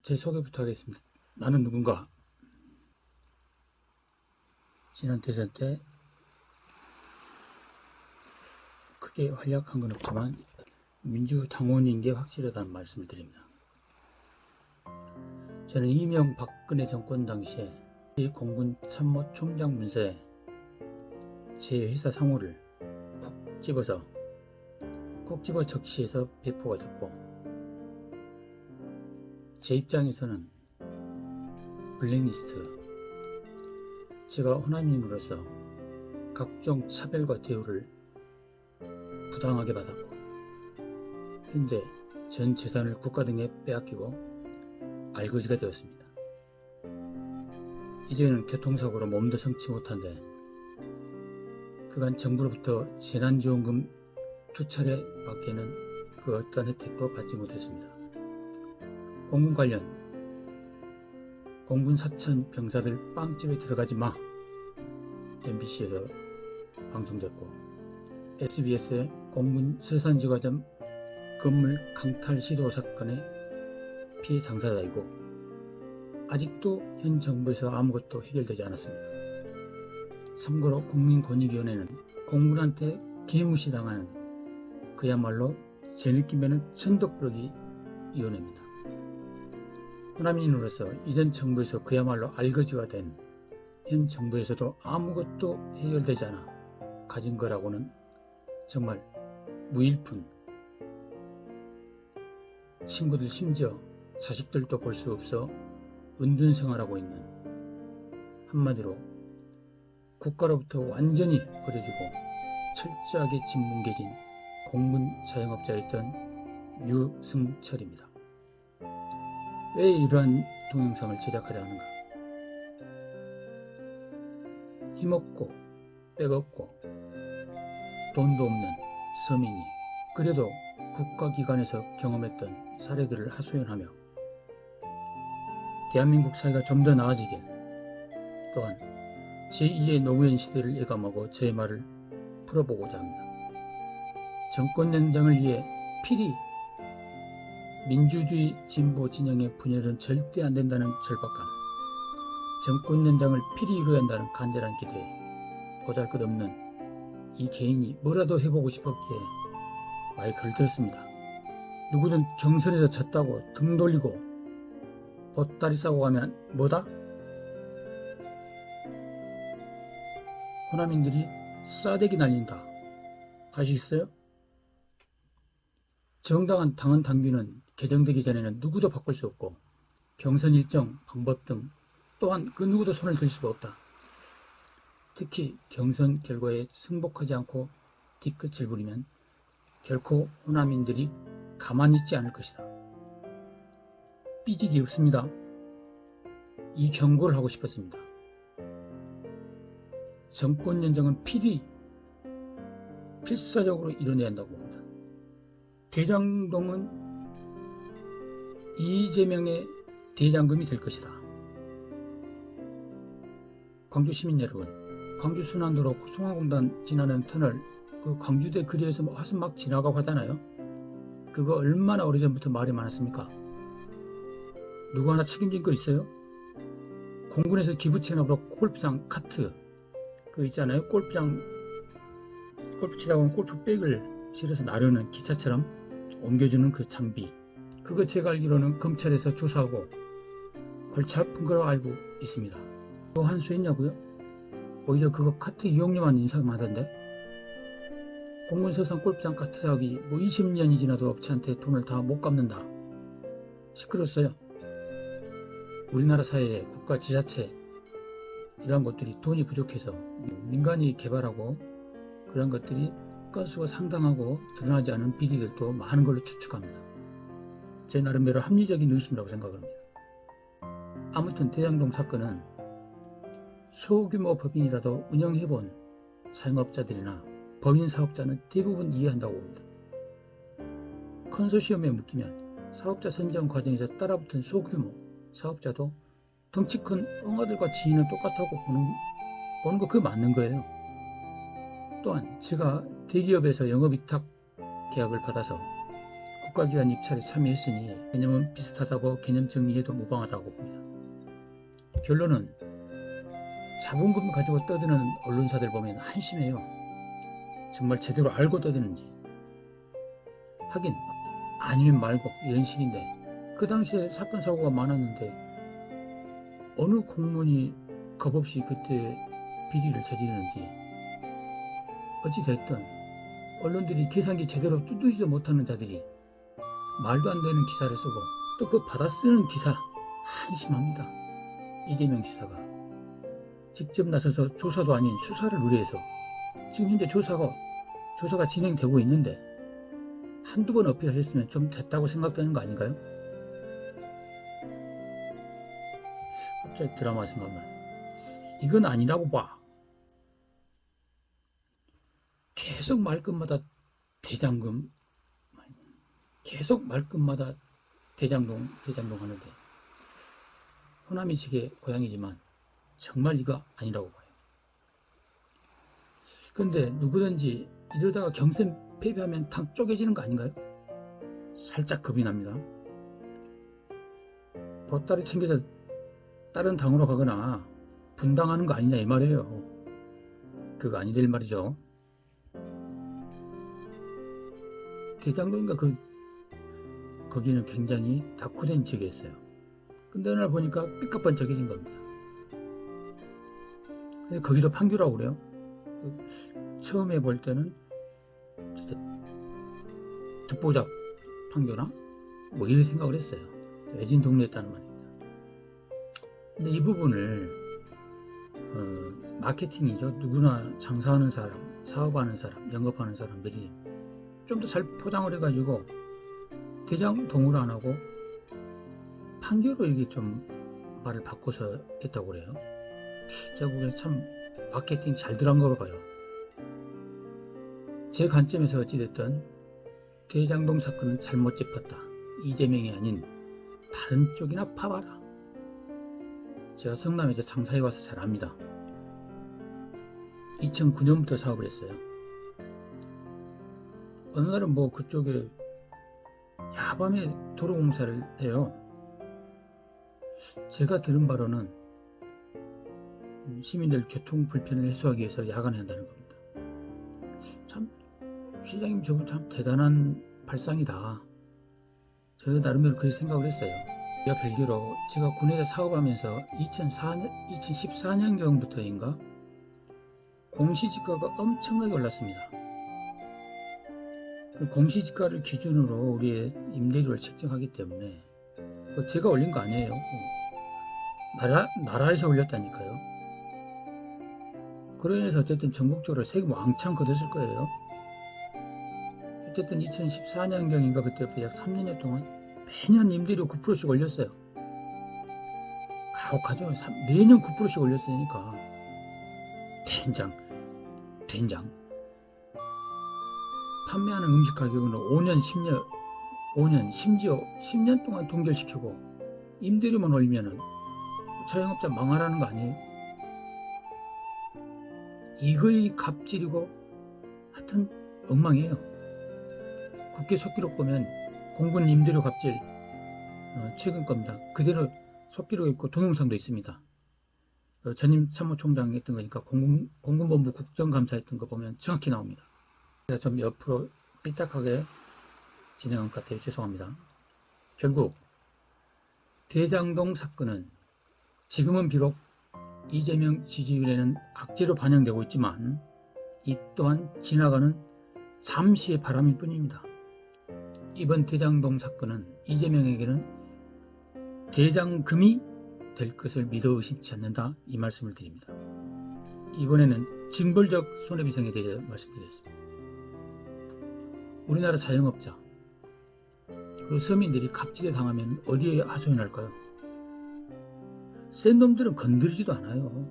제 소개부터 하겠습니다. 나는 누군가. 지난 대선 때 크게 활약한 건 없지만 민주당원인 게 확실하다는 말씀을 드립니다. 저는 이명박근혜 정권 당시에 공군 참모총장 문서에 제 회사 상호를 콕 집어 적시해서 배포가 됐고, 제 입장에서는 블랙리스트, 제가 호남인으로서 각종 차별과 대우를 부당하게 받았고, 현재 전 재산을 국가 등에 빼앗기고 알거지가 되었습니다. 이제는 교통사고로 몸도 성치 못한데 그간 정부로부터 재난지원금 2차례 밖에는 그 어떤 혜택도 받지 못했습니다. 공군 관련 공군 사천 병사들 빵집에 들어가지 마, MBC에서 방송됐고, SBS의 공군 설산지과점 건물 강탈 시도 사건의 피해 당사자이고, 아직도 현 정부에서 아무것도 해결되지 않았습니다. 참고로 국민권익위원회는 공군한테 개무시당하는 그야말로 제 느낌에는 천덕꾸러기 위원회입니다. 호남인으로서 이전 정부에서 그야말로 알거지가 된 현 정부에서도 아무것도 해결되지 않아 가진 거라고는 정말 무일푼, 친구들 심지어 자식들도 볼 수 없어 은둔생활하고 있는, 한마디로 국가로부터 완전히 버려지고 철저하게 짓뭉개진 공군 자영업자였던 유승철입니다. 왜 이러한 동영상을 제작하려 하는가? 힘없고 백없고 돈도 없는 서민이 그래도 국가기관에서 경험했던 사례들을 하소연하며 대한민국 사회가 좀 더 나아지길, 또한 제2의 노무현 시대를 예감하고 제 말을 풀어보고자 합니다. 정권 연장을 위해 필히 민주주의 진보 진영의 분열은 절대 안 된다는 절박감, 정권 연장을 필히 이루어야 한다는 간절한 기대에 보잘것없는 이 개인이 뭐라도 해보고 싶었기에 마이크를 들었습니다. 누구든 경선에서 졌다고 등 돌리고 보따리 싸고 가면 뭐다? 호남인들이 싸대기 날린다. 아시겠어요? 정당한 당헌 당규는 개정되기 전에는 누구도 바꿀 수 없고, 경선 일정, 방법 등 또한 그 누구도 손을 들 수가 없다. 특히 경선 결과에 승복하지 않고 뒤끝을 부리면 결코 호남인들이 가만히 있지 않을 것이다. 삐지기 없습니다. 이 경고를 하고 싶었습니다. 정권 연장은 필사적으로 이뤄내야 한다고 봅니다. 대장동은 이재명의 대장금이 될 것이다. 광주 시민 여러분, 광주 순환도로 송화공단 지나는 터널, 그 광주대 거리에서 화순 막 지나가고 하잖아요. 그거 얼마나 오래전부터 말이 많았습니까? 누구 하나 책임진 거 있어요? 공군에서 기부채납으로 골프장 카트, 그 있잖아요, 골프 치다 보면 골프백을 실어서 나르는 기차처럼 옮겨주는 그 장비, 그거 제가 알기로는 검찰에서 조사하고 골치 아픈 거로 알고 있습니다. 그거 환수했냐고요? 오히려 그거 카트 이용료만 인상하던데. 공군 서산 골프장 카트 사업이 20년이 지나도 업체한테 돈을 다 못 갚는다. 시끄럽어요. 우리나라 사회에 국가 지자체 이런 것들이 돈이 부족해서 민간이 개발하고 그런 것들이 건수가 상당하고 드러나지 않은 비리들도 많은 걸로 추측합니다. 제 나름대로 합리적인 의심이라고 생각합니다. 아무튼 대장동 사건은 소규모 법인이라도 운영해본 자영업자들이나 법인 사업자는 대부분 이해한다고 봅니다. 컨소시엄에 묶이면 사업자 선정 과정에서 따라붙은 소규모 사업자도 덩치 큰 엉아들과 지위는 똑같다고 보는 거 그거 맞는 거예요. 또한 제가 대기업에서 영업위탁 계약을 받아서 국가기관 입찰에 참여했으니 개념은 비슷하다고 개념 정리해도 무방하다고 봅니다. 결론은 자본금 가지고 떠드는 언론사들 보면 한심해요. 정말 제대로 알고 떠드는지. 하긴 아니면 말고 이런 식인데, 그 당시에 사건 사고가 많았는데 어느 공무원이 겁없이 그때 비리를 저지르는지. 어찌됐든 언론들이 계산기 제대로 뚜드지도 못하는 자들이 말도 안 되는 기사를 쓰고 또 그 받아 쓰는 기사 한심합니다. 이재명 지사가 직접 나서서 조사도 아닌 수사를 의뢰해서 지금 현재 조사가 진행되고 있는데 한두 번 어필하셨으면 좀 됐다고 생각되는 거 아닌가요? 갑자기 드라마 생각만. 이건 아니라고 봐. 계속 말끝마다 대장금, 계속 말끝마다 대장동 하는데, 호남이 지게 고향이지만 정말 이거 아니라고 봐요. 그런데 누구든지 이러다가 경선 패배하면 당 쪼개지는 거 아닌가요? 살짝 겁이 납니다. 보따리 챙겨서 다른 당으로 가거나 분당하는 거 아니냐 이 말이에요. 그거 아니될 말이죠. 대장동인가 거기는 굉장히 낙후된 지역이었어요. 근데 어느 날 보니까 삐까뻔쩍해진 겁니다. 근데 거기도 판교라고 그래요. 처음에 볼 때는 듣보잡 판교나 뭐 이런 생각을 했어요. 외진 동네였다는 말입니다. 근데 이 부분을 마케팅이죠. 누구나 장사하는 사람, 사업하는 사람, 영업하는 사람들이 좀 더 잘 포장을 해가지고 대장동으로 안 하고 판교로 이게 좀 말을 바꿔서 했다고 그래요. 제가 보기에는 참 마케팅 잘 들어간 거 봐요. 제 관점에서 어찌됐든 대장동 사건은 잘못 짚었다. 이재명이 아닌 다른 쪽이나 파봐라. 제가 성남에서 장사해 와서 잘 압니다. 2009년부터 사업을 했어요. 어느 날은 뭐 그쪽에 야밤에 도로공사를 해요. 제가 들은 바로는 시민들 교통 불편을 해소하기 위해서 야간에 한다는 겁니다. 참 시장님 저분 참 대단한 발상이다. 저는 나름대로 그렇게 생각을 했어요. 이와 별개로 제가 군에서 사업하면서 2014년경부터인가 공시지가가 엄청나게 올랐습니다. 그 공시지가를 기준으로 우리의 임대료를 책정하기 때문에 제가 올린 거 아니에요. 나라에서 올렸다니까요. 그로 인해서 어쨌든 전국적으로 세금 왕창 걷었을 거예요. 어쨌든 2014년경인가 그때부터 약 3년여 동안 매년 임대료 9%씩 올렸어요. 가혹하죠. 매년 9%씩 올렸으니까 된장 판매하는 음식 가격은 5년 심지어 10년 동안 동결시키고 임대료만 올리면은 자영업자 망하라는 거 아니에요? 이거의 갑질이고 하여튼 엉망이에요. 국회 속기록 보면 공군 임대료 갑질 최근 겁니다. 그대로 속기록 있고 동영상도 있습니다. 전임 참모총장이 했던 거니까 공군본부 국정감사 했던 거 보면 정확히 나옵니다. 제가 좀 옆으로 삐딱하게 진행한 것 같아요. 죄송합니다. 결국 대장동 사건은 지금은 비록 이재명 지지율에는 악재로 반영되고 있지만 이 또한 지나가는 잠시의 바람일 뿐입니다. 이번 대장동 사건은 이재명에게는 대장금이 될 것을 믿어 의심치 않는다, 이 말씀을 드립니다. 이번에는 징벌적 손해배상에 대해 말씀드리겠습니다. 우리나라 자영업자 그리고 서민들이 갑질에 당하면 어디에 하소연할까요? 센 놈들은 건드리지도 않아요.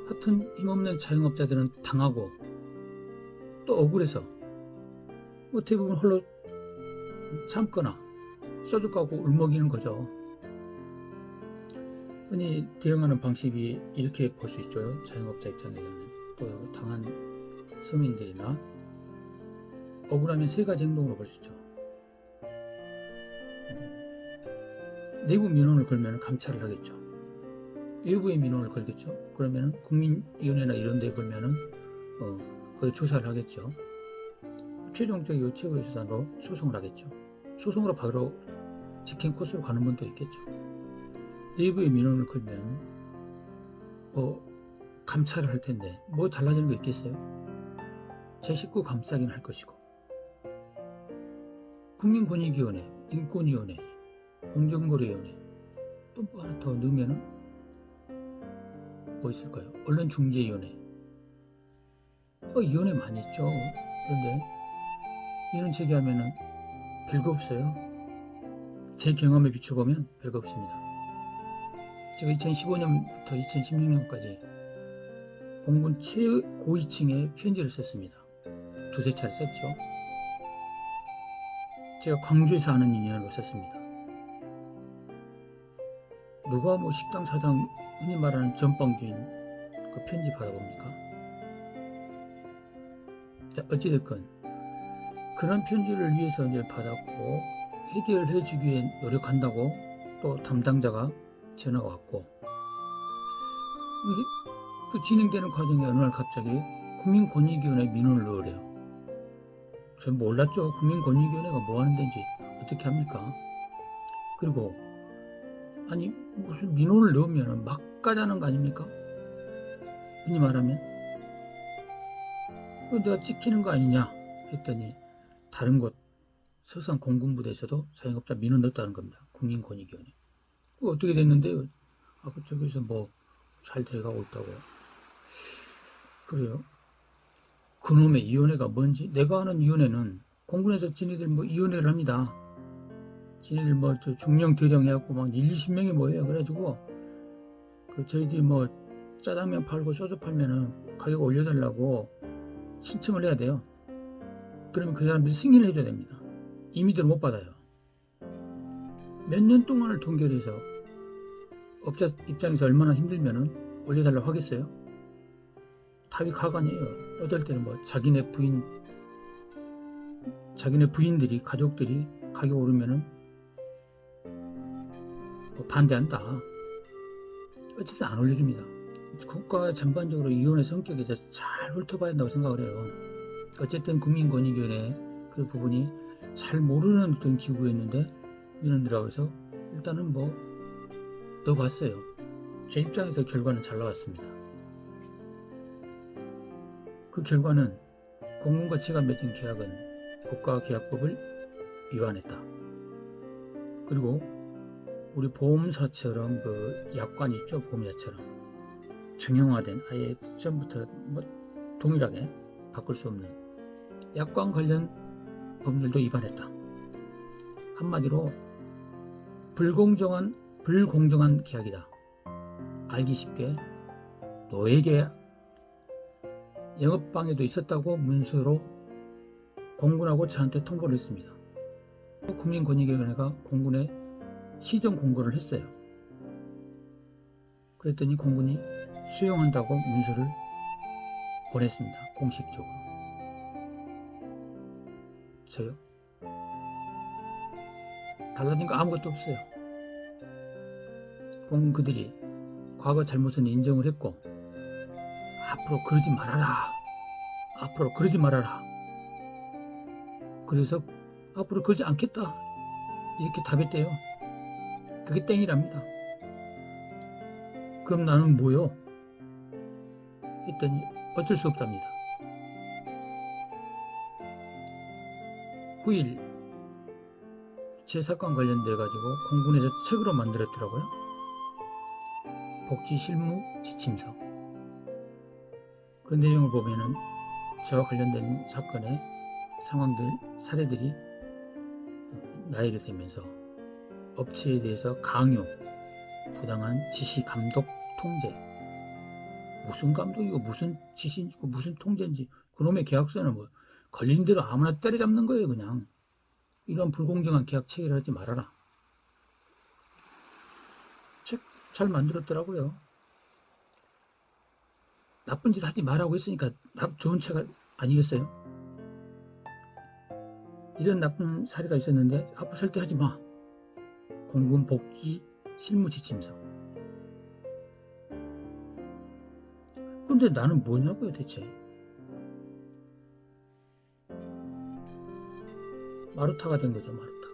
하여튼 힘없는 자영업자들은 당하고 또 억울해서 뭐 대부분 홀로 참거나 소주 까고 울먹이는 거죠. 흔히 대응하는 방식이 이렇게 볼 수 있죠. 자영업자 입장에서는 또 당한 서민들이나 억울하면 세 가지 행동으로 볼 수 있죠. 내부 민원을 걸면 감찰을 하겠죠. 외부의 민원을 걸겠죠. 그러면 국민위원회나 이런 데 걸면은 거기 조사를 하겠죠. 최종적이고 최고의 수단으로 소송을 하겠죠. 소송으로 바로 직행 코스로 가는 분도 있겠죠. 내부의 민원을 걸면 감찰을 할 텐데 뭐 달라지는 거 있겠어요? 제 식구 감싸긴 할 것이고, 국민권익위원회, 인권위원회, 공정거래위원회, 또 뭐 하나 더 넣으면은 뭐 있을까요? 언론중재위원회. 위원회 많이 있죠. 그런데 이런 제기하면은 별거 없어요. 제 경험에 비추보면 별거 없습니다. 제가 2015년부터 2016년까지 공군 최고위층에 편지를 썼습니다. 두세 차례 썼죠. 제가 광주에서 하는 인연으로 썼습니다. 누가 뭐 식당 사장, 흔히 말하는 전방주인 그 편지 받아봅니까? 자, 어찌됐건 그런 편지를 위해서 이제 받았고 해결해 주기 위해 노력한다고 또 담당자가 전화가 왔고, 이게 또 진행되는 과정에 어느 날 갑자기 국민권익위원회 민원을 넣으래요. 전 몰랐죠. 국민권익위원회가 뭐 하는 데인지 어떻게 합니까? 그리고 아니 무슨 민원을 넣으면 막 가자는 거 아닙니까? 흔히 말하면 내가 찍히는 거 아니냐 했더니 다른 곳 서산 공군부대에서도 자영업자 민원 넣었다는 겁니다. 국민권익위원회. 어떻게 됐는데요? 그쪽에서 뭐 잘 돼가고 있다고. 그래요? 그놈의 위원회가 뭔지. 내가 아는 위원회는 공군에서 지네들 뭐 위원회를 합니다. 지네들 뭐 저 중령 대령 해갖고 막 20명이 모여요. 그래가지고 저희들이 뭐 짜장면 팔고 소주 팔면은 가격 올려달라고 신청을 해야 돼요. 그러면 그 사람들이 승인을 해줘야 됩니다. 임의대로 못 받아요. 몇 년 동안을 동결해서 업자 입장에서 얼마나 힘들면은 올려달라고 하겠어요? 답이 가관이에요. 어떨 때는 뭐 자기네 부인들이, 가족들이 가격 오르면은 뭐 반대한다. 어쨌든 안 올려줍니다. 국가 전반적으로 위원회 성격에 대해서 잘 훑어봐야 한다고 생각을 해요. 어쨌든 국민권익위원회 그 부분이 잘 모르는 어떤 기구였는데 민원들하고 해서 일단은 뭐 넣어봤어요. 제 입장에서 결과는 잘 나왔습니다. 그 결과는 공군과 제가 맺은 계약은 국가계약법을 위반했다. 그리고 우리 보험사처럼 그 약관 있죠, 보험사처럼 정형화된 아예 처음부터 뭐 동일하게 바꿀 수 없는 약관 관련 법률도 위반했다. 한마디로 불공정한 계약이다. 알기 쉽게 노예계약, 영업방해도 있었다고 문서로 공군하고 저한테 통보를 했습니다. 국민권익위원회가 공군에 시정 공고를 했어요. 그랬더니 공군이 수용한다고 문서를 보냈습니다. 공식적으로. 저요? 달라진 거 아무것도 없어요. 공군 그들이 과거 잘못은 인정을 했고 앞으로 그러지 말아라. 앞으로 그러지 말아라. 그래서 앞으로 그러지 않겠다. 이렇게 답했대요. 그게 땡이랍니다. 그럼 나는 뭐요? 했더니 어쩔 수 없답니다. 후일 제 사건 관련돼 가지고 공군에서 책으로 만들었더라고요. 복지 실무 지침서. 그 내용을 보면은 저와 관련된 사건의 상황들, 사례들이 나열이 되면서 업체에 대해서 강요, 부당한 지시, 감독, 통제. 무슨 감독이고 무슨 지시인지 무슨 통제인지 그놈의 계약서는 뭐 걸린 대로 아무나 때려잡는 거예요. 그냥 이런 불공정한 계약 체결을 하지 말아라. 책 잘 만들었더라고요. 나쁜 짓 하지 말라고 했으니까 좋은 책 아니겠어요? 이런 나쁜 사례가 있었는데 앞으로 절대 하지 마. 공군 복귀 실무 지침서. 근데 나는 뭐냐고요 대체. 마루타가 된 거죠. 마루타가.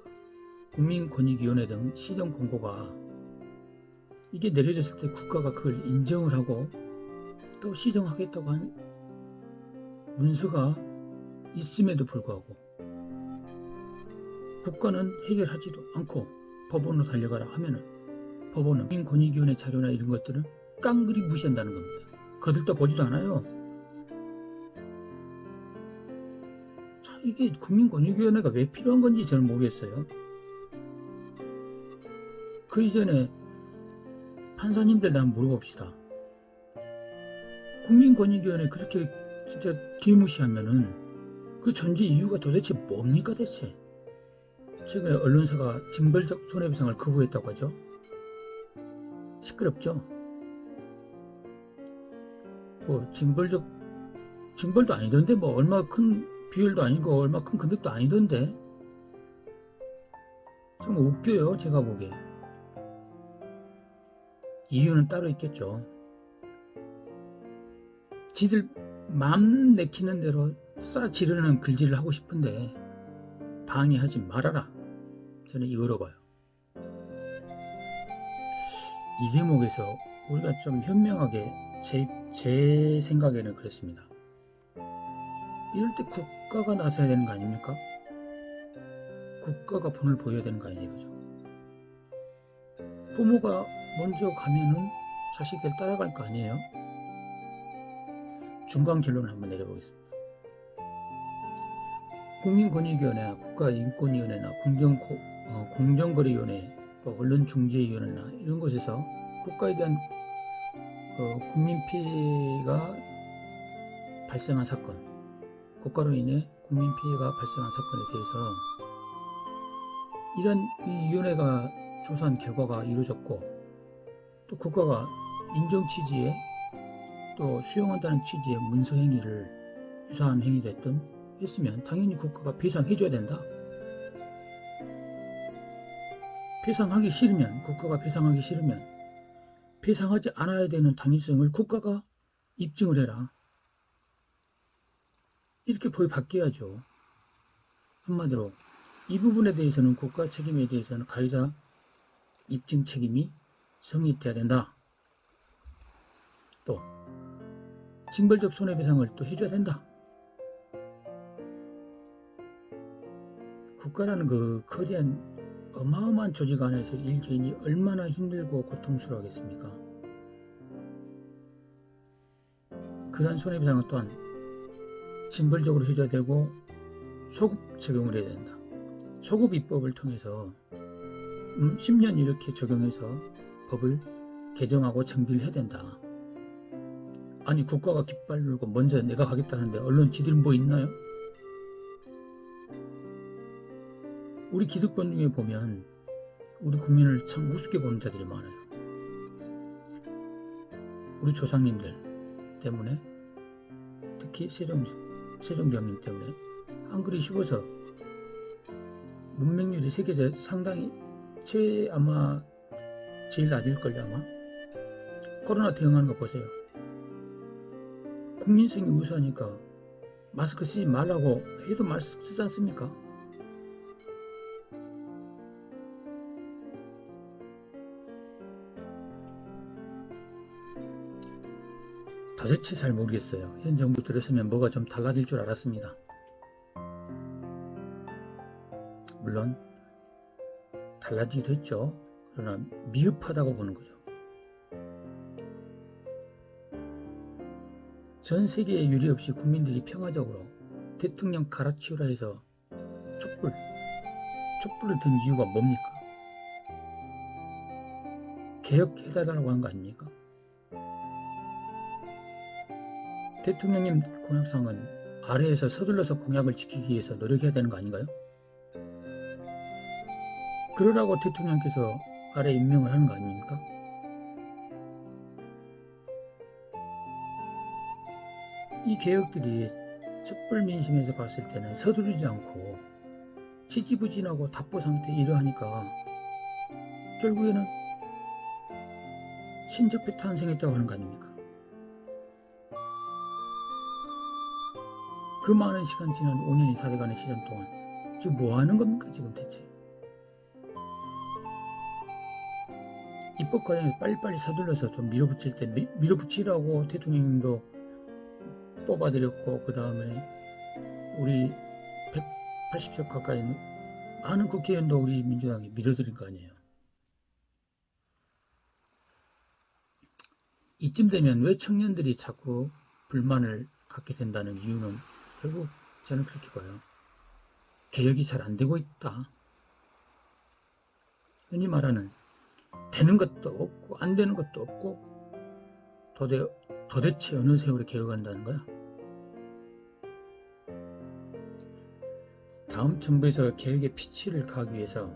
국민권익위원회 등 시정 권고가 이게 내려졌을 때 국가가 그걸 인정을 하고 또 시정하겠다고 한 문서가 있음에도 불구하고 국가는 해결하지도 않고 법원으로 달려가라 하면은 법원은 국민권익위원회 자료나 이런 것들은 깡그리 무시한다는 겁니다. 거들떠 보지도 않아요. 자, 이게 국민권익위원회가 왜 필요한 건지 저는 모르겠어요. 그 이전에 판사님들 한번 물어봅시다. 국민권익위원회 그렇게 진짜 개무시하면은 그 존재 이유가 도대체 뭡니까 대체? 최근에 언론사가 징벌적 손해배상을 거부했다고 하죠. 시끄럽죠? 뭐 징벌도 아니던데 뭐 얼마 큰 비율도 아니고 얼마 큰 금액도 아니던데 정말 웃겨요. 제가 보기에. 이유는 따로 있겠죠. 지들 맘 내키는 대로 싸지르는 글질을 하고 싶은데 방해하지 말아라. 저는 이거로 봐요. 이 대목에서 우리가 좀 현명하게 제 생각에는 그렇습니다. 이럴 때 국가가 나서야 되는 거 아닙니까? 국가가 본을 보여야 되는 거 아니에요, 그죠? 부모가 먼저 가면은 자식들 따라갈 거 아니에요? 중간 결론을 한번 내려보겠습니다. 국민권익위원회나 국가인권위원회나 공정거래위원회, 또 언론중재위원회나 이런 곳에서 국가에 대한 국민 피해가 발생한 사건, 국가로 인해 국민 피해가 발생한 사건에 대해서 이런 이 위원회가 조사한 결과가 이루어졌고 또 국가가 인정 취지에 또 수용한다는 취지의 문서 행위를 유사한 행위 됐든 했으면 당연히 국가가 배상해줘야 된다. 배상하기 싫으면 국가가 배상하기 싫으면 배상하지 않아야 되는 당위성을 국가가 입증을 해라. 이렇게 법이 바뀌어야죠. 한마디로 이 부분에 대해서는 국가 책임에 대해서는 가해자 입증 책임이 성립돼야 된다. 또 징벌적 손해배상을 또 해줘야 된다. 국가라는 그 거대한 어마어마한 조직 안에서 일개인이 얼마나 힘들고 고통스러워하겠습니까? 그러한 손해배상은 또한 징벌적으로 해줘야 되고 소급 적용을 해야 된다. 소급 입법을 통해서 10년 이렇게 적용해서 법을 개정하고 정비를 해야 된다. 아니 국가가 깃발 들고 먼저 내가 가겠다는데 언론 지들 뭐 있나요? 우리 기득권 중에 보면 우리 국민을 참 우습게 보는 자들이 많아요. 우리 조상님들 때문에 특히 세종대왕님 때문에 한글이 쉬워서 문맹률이 세계에서 상당히 아마 제일 낮을걸요. 아마 코로나 대응하는 거 보세요. 국민성이 우수하니까 마스크 쓰지 말라고 해도 마스크 쓰지 않습니까? 도대체 잘 모르겠어요. 현 정부 들었으면 뭐가 좀 달라질 줄 알았습니다. 물론 달라지기도 했죠. 그러나 미흡하다고 보는 거죠. 전 세계에 유례 없이 국민들이 평화적으로 대통령 갈아치우라 해서 촛불을 든 이유가 뭡니까? 개혁해달라고 한 거 아닙니까? 대통령님 공약상은 아래에서 서둘러서 공약을 지키기 위해서 노력해야 되는 거 아닌가요? 그러라고 대통령께서 아래 임명을 하는 거 아닙니까? 이 개혁들이 촛불 민심에서 봤을 때는 서두르지 않고 지지부진하고 답보 상태 이러하니까 결국에는 신적폐 탄생했다고 하는 거 아닙니까? 그 많은 시간 지난 5년이 다 돼가는 시간 동안 지금 뭐 하는 겁니까 지금 대체? 입법 과정에서 빨리빨리 서둘러서 좀 밀어붙일 때 밀어붙이라고 대통령님도 뽑아드렸고, 그 다음에 우리 180석 가까이 많은 국회의원도 우리 민주당이 밀어드린 거 아니에요. 이쯤 되면 왜 청년들이 자꾸 불만을 갖게 된다는 이유는 결국 저는 그렇게 봐요. 개혁이 잘 안 되고 있다. 흔히 말하는 되는 것도 없고 안 되는 것도 없고 도대체 어느 세월에 개혁한다는 거야. 다음 정부에서 개혁의 피치를 가기 위해서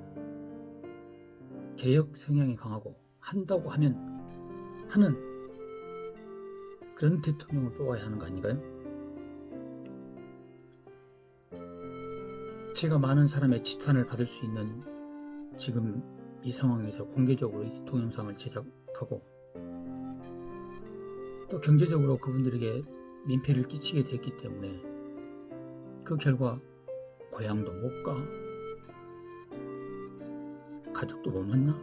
개혁 성향이 강하고 한다고 하는 그런 대통령을 뽑아야 하는 거 아닌가요? 제가 많은 사람의 지탄을 받을 수 있는 지금 이 상황에서 공개적으로 이 동영상을 제작하고 또 경제적으로 그분들에게 민폐를 끼치게 됐기 때문에 그 결과 고향도 못 가, 가족도 못 만나,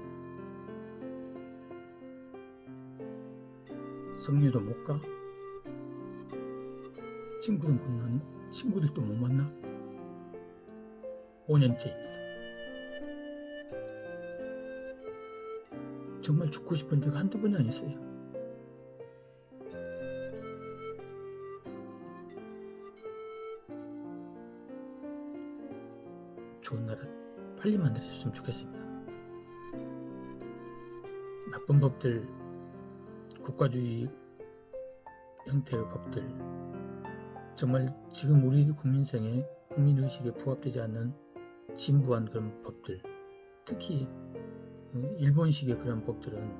성녀도 못 가, 친구들도 못 만나. 5년째입니다. 정말 죽고 싶은 데가 한두 번이 아니었어요. 좋은 나라 빨리 만들어졌으면 좋겠습니다. 나쁜 법들, 국가주의 형태의 법들, 정말 지금 우리 국민성에, 국민의식에 부합되지 않는 진부한 그런 법들, 특히 일본식의 그런 법들은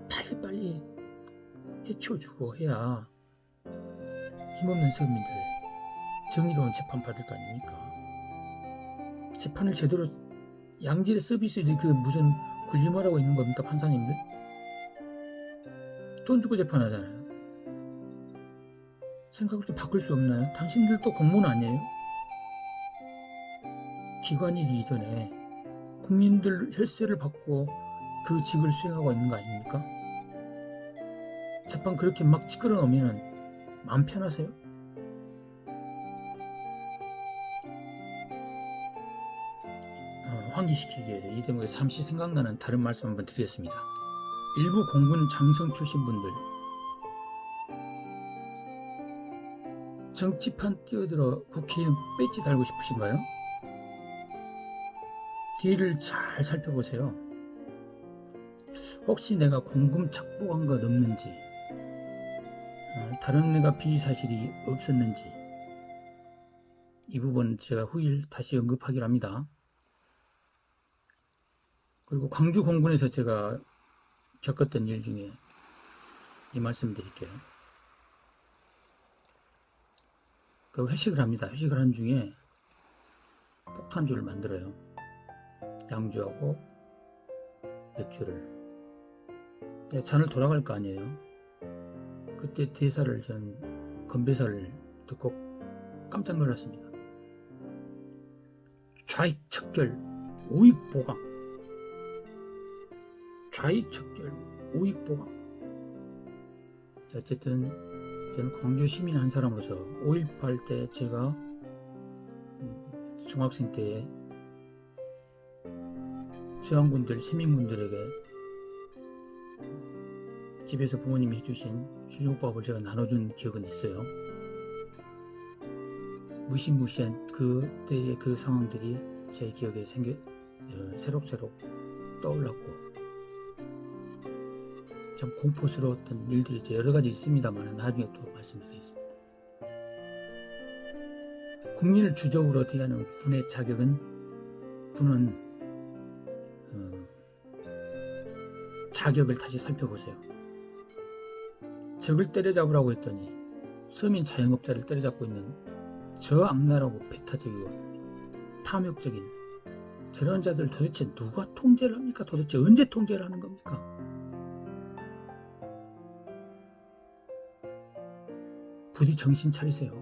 빨리빨리 해치워주고 해야 힘없는 서민들 정의로운 재판 받을 거 아닙니까? 재판을 제대로 양질의 서비스지 그 무슨 군림하라고 있는 겁니까? 판사님들 돈 주고 재판하잖아요. 생각을 좀 바꿀 수 없나요? 당신들도 공무원 아니에요? 기관이기 이전에 국민들 혈세를 받고 그 직을 수행하고 있는 거 아닙니까? 재판 그렇게 막 찌끄러 놓으면 마음 편하세요? 환기시키기 위해서 이 대목에 잠시 생각나는 다른 말씀 한번 드리겠습니다. 일부 공군 장성 출신 분들 정치판 뛰어들어 국회의원 배지 달고 싶으신가요? 뒤를 잘 살펴보세요. 혹시 내가 공금 착복한 것 없는지, 다른 애가 비리 사실이 없었는지, 이 부분 제가 후일 다시 언급하기로 합니다. 그리고 광주 공군에서 제가 겪었던 일 중에 이 말씀 드릴게요. 그 회식을 합니다. 회식을 한 중에 폭탄주를 만들어요. 양주하고 맥주를. 잔을 돌아갈 거 아니에요. 그때 대사를 건배사를 듣고 깜짝 놀랐습니다. 좌익척결 우익보강, 좌익척결 우익보강. 어쨌든 저는 광주 시민 한 사람으로서 5.18 때 제가 중학생 때에 저항군들, 시민군들에게 집에서 부모님이 해주신 수족밥을 제가 나눠준 기억은 있어요. 무시무시한 그때의 그 상황들이 제 기억에 새록새록 떠올랐고 참 공포스러웠던 일들이 여러 가지 있습니다만 나중에 또 말씀드리겠습니다. 국민을 주적으로 대하는 군의 자격은 군은 자격을 다시 살펴보세요. 적을 때려잡으라고 했더니 서민 자영업자를 때려잡고 있는 저 악랄하고 배타적이고 탐욕적인 저런 자들 도대체 누가 통제를 합니까? 도대체 언제 통제를 하는 겁니까? 부디 정신 차리세요.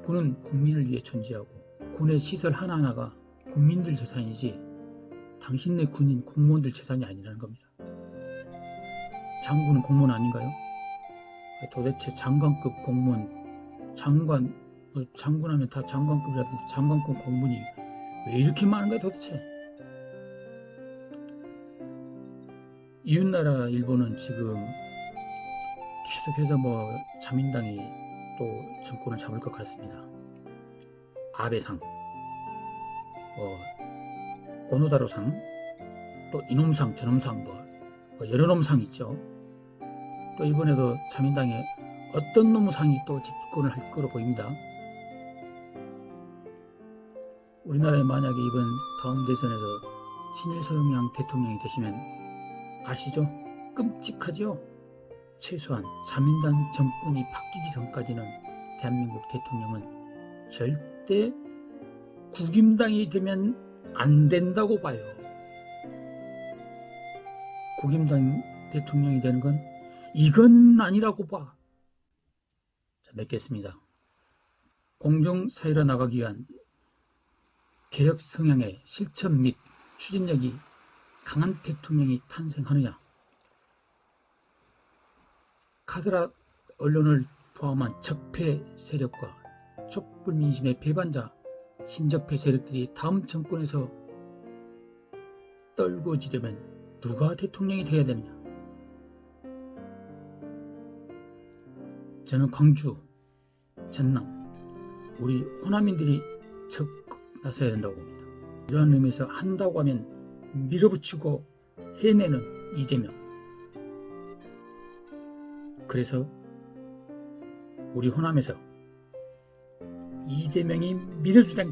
군은 국민을 위해 존재하고 군의 시설 하나하나가 국민들 재산이지 당신네 군인 공무원들 재산이 아니라는 겁니다. 장군은 공무원 아닌가요? 도대체 장관급 공무원, 장군하면 다 장관급이라든지 장관급 공무원이 왜 이렇게 많은 거야 도대체? 이웃나라 일본은 지금 계속해서 자민당이 또 정권을 잡을 것 같습니다. 아베상, 고노다로상, 또 이놈상, 저놈상 여러 놈상 있죠. 또 이번에도 자민당에 어떤 놈의 상이 또 집권을 할 거로 보입니다. 우리나라에 만약에 이번 다음 대선에서 친일 서영양 대통령이 되시면 아시죠? 끔찍하죠? 최소한 자민당 정권이 바뀌기 전까지는 대한민국 대통령은 절대 국임당이 되면 안 된다고 봐요. 국임당 대통령이 되는 건 이건 아니라고 봐. 자, 맺겠습니다. 공정사회로 나가기 위한 개혁 성향의 실천 및 추진력이 강한 대통령이 탄생하느냐, 카드라 언론을 포함한 적폐 세력과 촛불 민심의 배반자 신적폐 세력들이 다음 정권에서 떨궈지려면 누가 대통령이 되어야 되느냐. 저는 광주, 전남, 우리 호남인들이 적극 나서야 된다고 봅니다. 이러한 의미에서 한다고 하면 밀어붙이고 해내는 이재명. 그래서 우리 호남에서 이재명이 밀어주지 않게